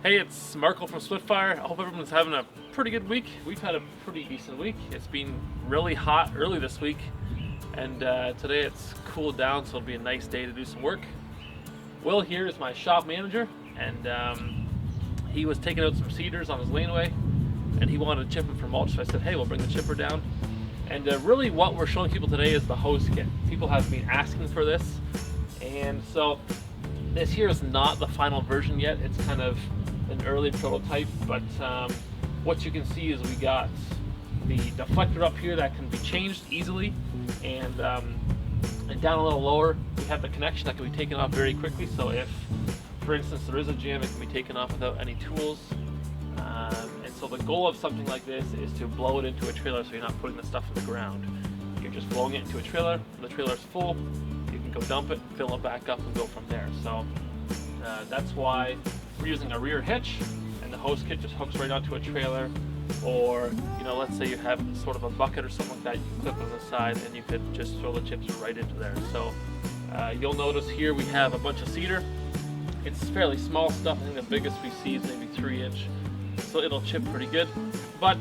Hey, it's Marco from Spitfire. I hope everyone's having a pretty good week. We've had a pretty decent week. It's been really hot early this week, and today it's cooled down, so it'll be a nice day to do some work. Will here is my shop manager, and he was taking out some cedars on his laneway, and he wanted to chip them for mulch, so I said, hey, we'll bring the chipper down. And really what we're showing people today is the hose kit. People have been asking for this, and so this here is not the final version yet. It's kind of an early prototype, but what you can see is we got the deflector up here that can be changed easily, and down a little lower we have the connection that can be taken off very quickly. So if, for instance, there is a jam, it can be taken off without any tools. And so the goal of something like this is to blow it into a trailer, so you're not putting the stuff in the ground. You're just blowing it into a trailer. When the trailer's full, you can go dump it, fill it back up, and go from there. So that's why we're using a rear hitch, and the hose kit just hooks right onto a trailer. Or, let's say you have sort of a bucket or something like that, you can clip on the side, and you could just throw the chips right into there. So you'll notice here we have a bunch of cedar. It's fairly small stuff. I think the biggest we see is maybe 3-inch. So it'll chip pretty good. But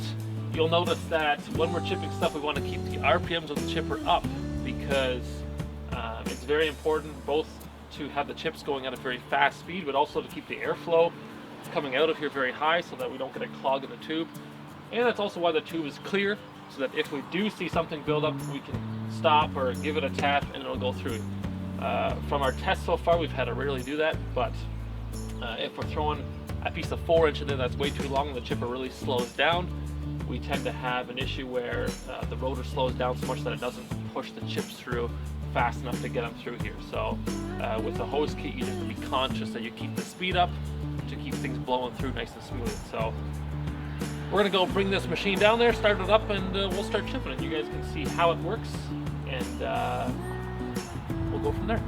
you'll notice that when we're chipping stuff, we want to keep the RPMs of the chipper up, because it's very important both to have the chips going at a very fast speed, but also to keep the airflow coming out of here very high so that we don't get a clog in the tube. And that's also why the tube is clear, so that if we do see something build up, we can stop or give it a tap and it'll go through. From our tests so far, we've had to rarely do that, but if we're throwing a piece of 4-inch in there that's way too long and the chipper really slows down, we tend to have an issue where the rotor slows down so much that it doesn't push the chips through fast enough to get them through here. So with the hose kit, you just have to be conscious that you keep the speed up to keep things blowing through nice and smooth. So we're gonna go bring this machine down there, start it up, and we'll start chipping it. You guys can see how it works, and we'll go from there.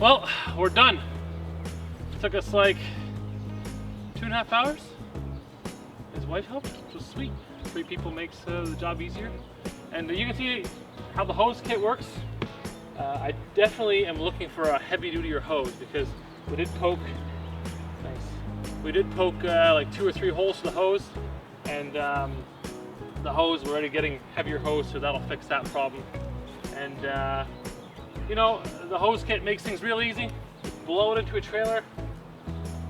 Well, we're done. It took us like 2.5 hours. His wife helped, which was sweet. 3 people makes the job easier. And you can see how the hose kit works. I definitely am looking for a heavy duty hose because we did poke, like 2 or 3 holes to the hose, and the hose, we're already getting heavier hose, so that'll fix that problem. And you know, the hose kit makes things real easy. Blow it into a trailer.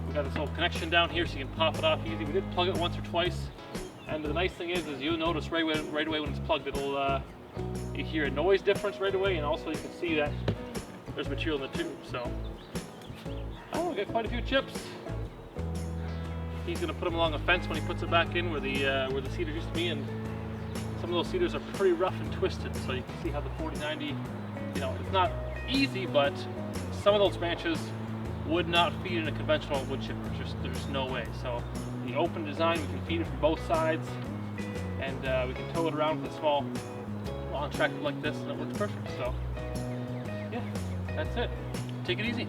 We got this little connection down here so you can pop it off easy. We did plug it once or twice, and the nice thing is you'll notice right away when it's plugged, it'll you hear a noise difference right away, and also you can see that there's material in the tube. So, oh, we got quite a few chips. He's gonna put them along a fence when he puts it back in where the cedar used to be, and some of those cedars are pretty rough and twisted. So you can see how the 4090, you know, it's not easy, but some of those branches would not feed in a conventional wood chipper. There's no way. So the open design, we can feed it from both sides, and we can tow it around with a small lawn tractor like this, and it works perfect. So yeah, that's it. Take it easy.